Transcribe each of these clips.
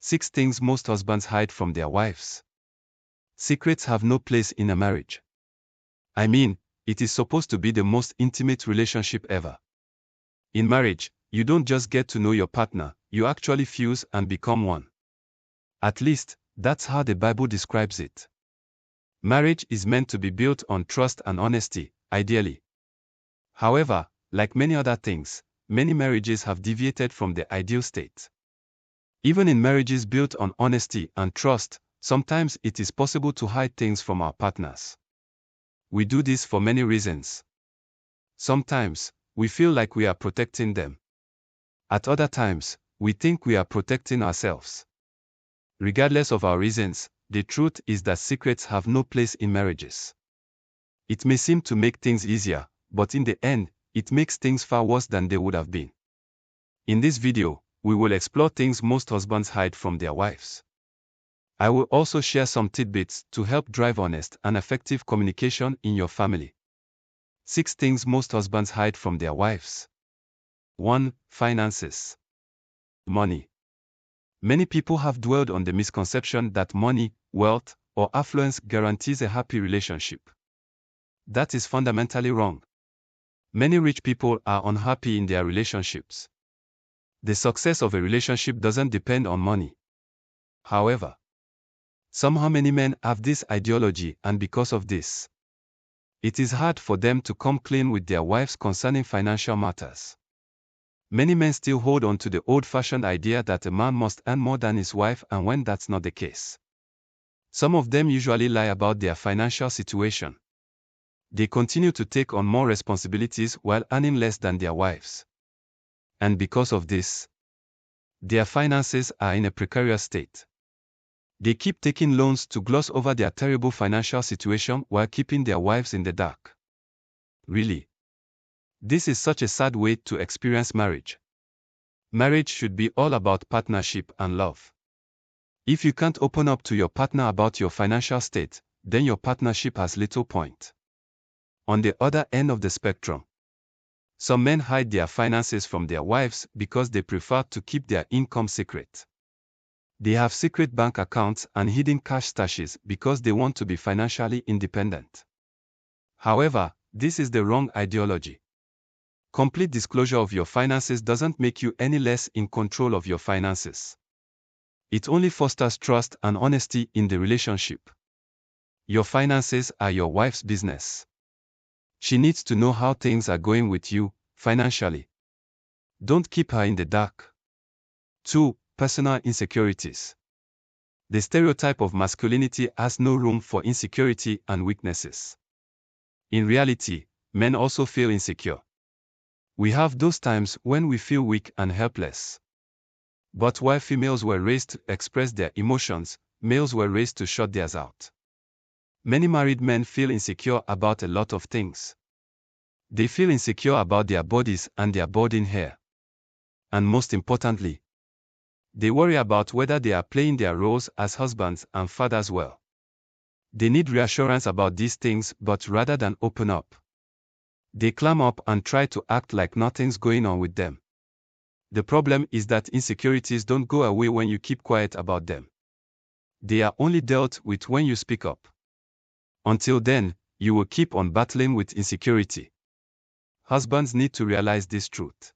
6 things most husbands hide from their wives. Secrets have no place in a marriage. I mean, it is supposed to be the most intimate relationship ever. In marriage, you don't just get to know your partner, you actually fuse and become one. At least, that's how the Bible describes it. Marriage is meant to be built on trust and honesty, ideally. However, like many other things, many marriages have deviated from the ideal state. Even in marriages built on honesty and trust, sometimes it is possible to hide things from our partners. We do this for many reasons. Sometimes, we feel like we are protecting them. At other times, we think we are protecting ourselves. Regardless of our reasons, the truth is that secrets have no place in marriages. It may seem to make things easier, but in the end, it makes things far worse than they would have been. In this video, we will explore things most husbands hide from their wives. I will also share some tidbits to help drive honest and effective communication in your family. 6 things most husbands hide from their wives. 1. Finances. Money. Many people have dwelled on the misconception that money, wealth, or affluence guarantees a happy relationship. That is fundamentally wrong. Many rich people are unhappy in their relationships. The success of a relationship doesn't depend on money. However, somehow many men have this ideology, and because of this, it is hard for them to come clean with their wives concerning financial matters. Many men still hold on to the old-fashioned idea that a man must earn more than his wife, and when that's not the case, some of them usually lie about their financial situation. They continue to take on more responsibilities while earning less than their wives. And because of this, their finances are in a precarious state. They keep taking loans to gloss over their terrible financial situation while keeping their wives in the dark. Really? This is such a sad way to experience marriage. Marriage should be all about partnership and love. If you can't open up to your partner about your financial state, then your partnership has little point. On the other end of the spectrum, some men hide their finances from their wives because they prefer to keep their income secret. They have secret bank accounts and hidden cash stashes because they want to be financially independent. However, this is the wrong ideology. Complete disclosure of your finances doesn't make you any less in control of your finances. It only fosters trust and honesty in the relationship. Your finances are your wife's business. She needs to know how things are going with you, financially. Don't keep her in the dark. 2. Personal insecurities. The stereotype of masculinity has no room for insecurity and weaknesses. In reality, men also feel insecure. We have those times when we feel weak and helpless. But while females were raised to express their emotions, males were raised to shut theirs out. Many married men feel insecure about a lot of things. They feel insecure about their bodies and their budding hair. And most importantly, they worry about whether they are playing their roles as husbands and fathers well. They need reassurance about these things, but rather than open up, they clam up and try to act like nothing's going on with them. The problem is that insecurities don't go away when you keep quiet about them. They are only dealt with when you speak up. Until then, you will keep on battling with insecurity. Husbands need to realize this truth.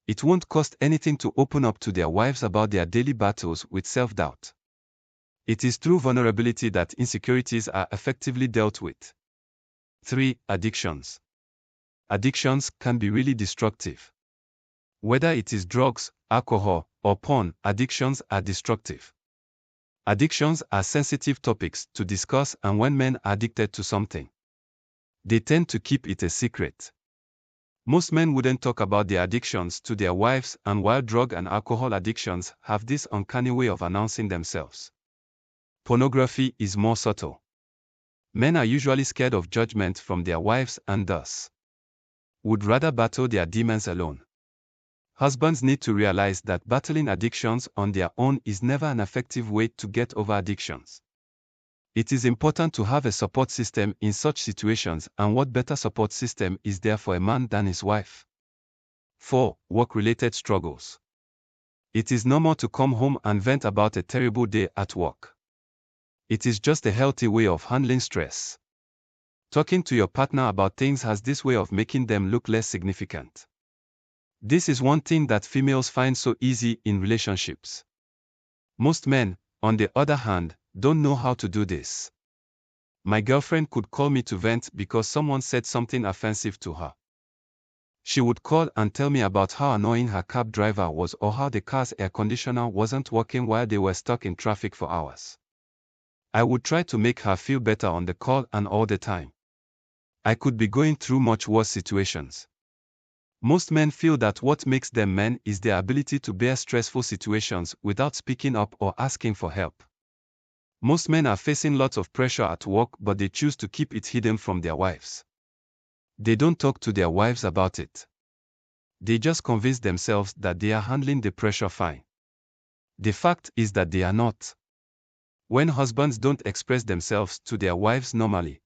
It won't cost anything to open up to their wives about their daily battles with self-doubt. It is through vulnerability that insecurities are effectively dealt with. 3. Addictions. Addictions can be really destructive. Whether it is drugs, alcohol, or porn, addictions are destructive. Addictions are sensitive topics to discuss, and when men are addicted to something, they tend to keep it a secret. Most men wouldn't talk about their addictions to their wives, and while drug and alcohol addictions have this uncanny way of announcing themselves, pornography is more subtle. Men are usually scared of judgment from their wives and thus would rather battle their demons alone. Husbands need to realize that battling addictions on their own is never an effective way to get over addictions. It is important to have a support system in such situations, and what better support system is there for a man than his wife? 4. Work-related struggles. It is normal to come home and vent about a terrible day at work. It is just a healthy way of handling stress. Talking to your partner about things has this way of making them look less significant. This is one thing that females find so easy in relationships. Most men, on the other hand, don't know how to do this. My girlfriend could call me to vent because someone said something offensive to her. She would call and tell me about how annoying her cab driver was or how the car's air conditioner wasn't working while they were stuck in traffic for hours. I would try to make her feel better on the call and all the time. I could be going through much worse situations. Most men feel that what makes them men is their ability to bear stressful situations without speaking up or asking for help. Most men are facing lots of pressure at work, but they choose to keep it hidden from their wives. They don't talk to their wives about it. They just convince themselves that they are handling the pressure fine. The fact is that they are not. When husbands don't express themselves to their wives normally,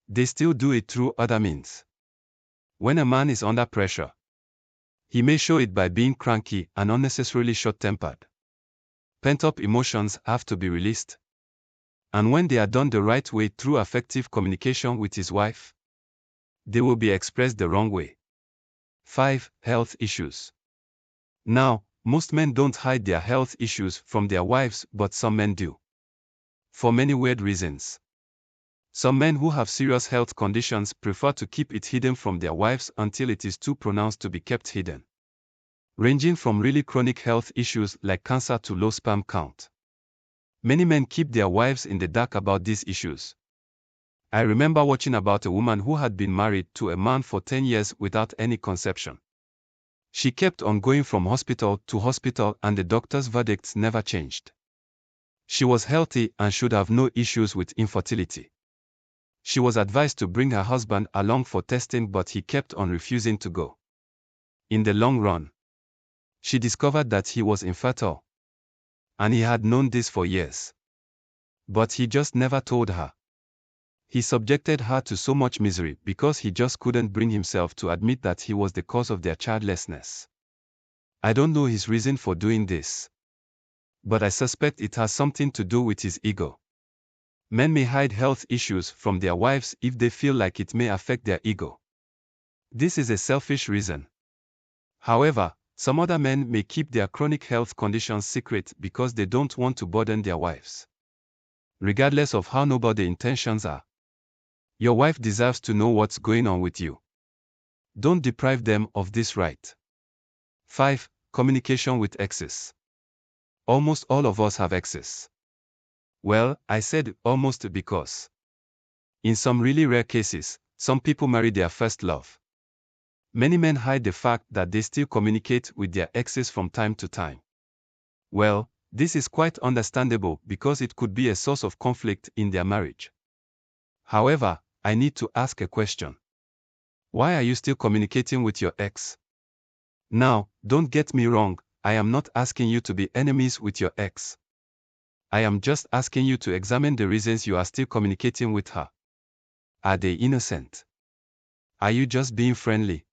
they still do it through other means. When a man is under pressure, he may show it by being cranky and unnecessarily short-tempered. Pent-up emotions have to be released. And when they are done the right way through effective communication with his wife, they will be expressed the wrong way. 5. Health issues. Now, most men don't hide their health issues from their wives, but some men do. For many weird reasons. Some men who have serious health conditions prefer to keep it hidden from their wives until it is too pronounced to be kept hidden. Ranging from really chronic health issues like cancer to low sperm count. Many men keep their wives in the dark about these issues. I remember watching about a woman who had been married to a man for 10 years without any conception. She kept on going from hospital to hospital and the doctor's verdicts never changed. She was healthy and should have no issues with infertility. She was advised to bring her husband along for testing, but he kept on refusing to go. In the long run, she discovered that he was infertile. And he had known this for years. But he just never told her. He subjected her to so much misery because he just couldn't bring himself to admit that he was the cause of their childlessness. I don't know his reason for doing this, but I suspect it has something to do with his ego. Men may hide health issues from their wives if they feel like it may affect their ego. This is a selfish reason. However, some other men may keep their chronic health conditions secret because they don't want to burden their wives. Regardless of how noble the intentions are, your wife deserves to know what's going on with you. Don't deprive them of this right. 5. Communication with exes. Almost all of us have exes. Well, I said almost because in some really rare cases, some people marry their first love. Many men hide the fact that they still communicate with their exes from time to time. Well, this is quite understandable because it could be a source of conflict in their marriage. However, I need to ask a question. Why are you still communicating with your ex? Now, don't get me wrong, I am not asking you to be enemies with your ex. I am just asking you to examine the reasons you are still communicating with her. Are they innocent? Are you just being friendly?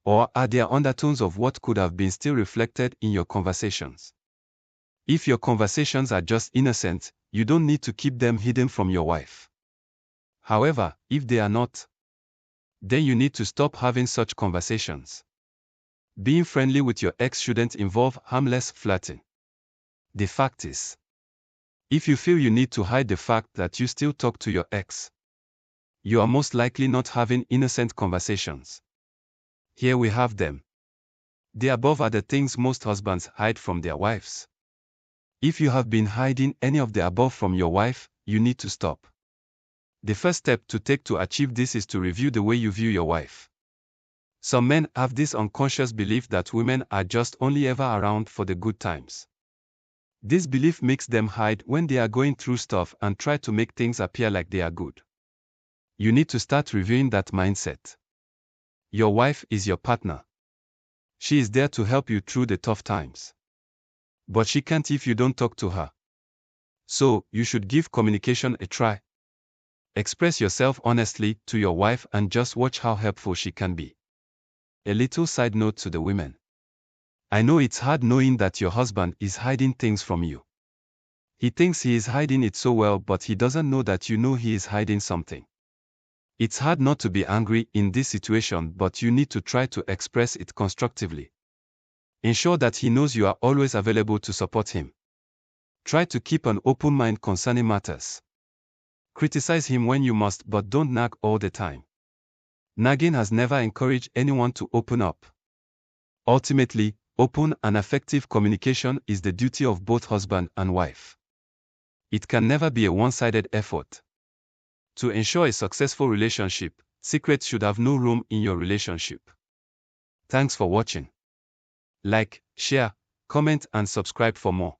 Or are there undertones of what could have been still reflected in your conversations? If your conversations are just innocent, you don't need to keep them hidden from your wife. However, if they are not, then you need to stop having such conversations. Being friendly with your ex shouldn't involve harmless flirting. The fact is, if you feel you need to hide the fact that you still talk to your ex, you are most likely not having innocent conversations. Here we have them. The above are the things most husbands hide from their wives. If you have been hiding any of the above from your wife, you need to stop. The first step to take to achieve this is to review the way you view your wife. Some men have this unconscious belief that women are just only ever around for the good times. This belief makes them hide when they are going through stuff and try to make things appear like they are good. You need to start reviewing that mindset. Your wife is your partner. She is there to help you through the tough times. But she can't if you don't talk to her. So, you should give communication a try. Express yourself honestly to your wife and just watch how helpful she can be. A little side note to the women. I know it's hard knowing that your husband is hiding things from you. He thinks he is hiding it so well, but he doesn't know that you know he is hiding something. It's hard not to be angry in this situation, but you need to try to express it constructively. Ensure that he knows you are always available to support him. Try to keep an open mind concerning matters. Criticize him when you must, but don't nag all the time. Nagging has never encouraged anyone to open up. Ultimately, open and effective communication is the duty of both husband and wife. It can never be a one-sided effort. To ensure a successful relationship, secrets should have no room in your relationship. Thanks for watching. Like, share, comment and subscribe for more.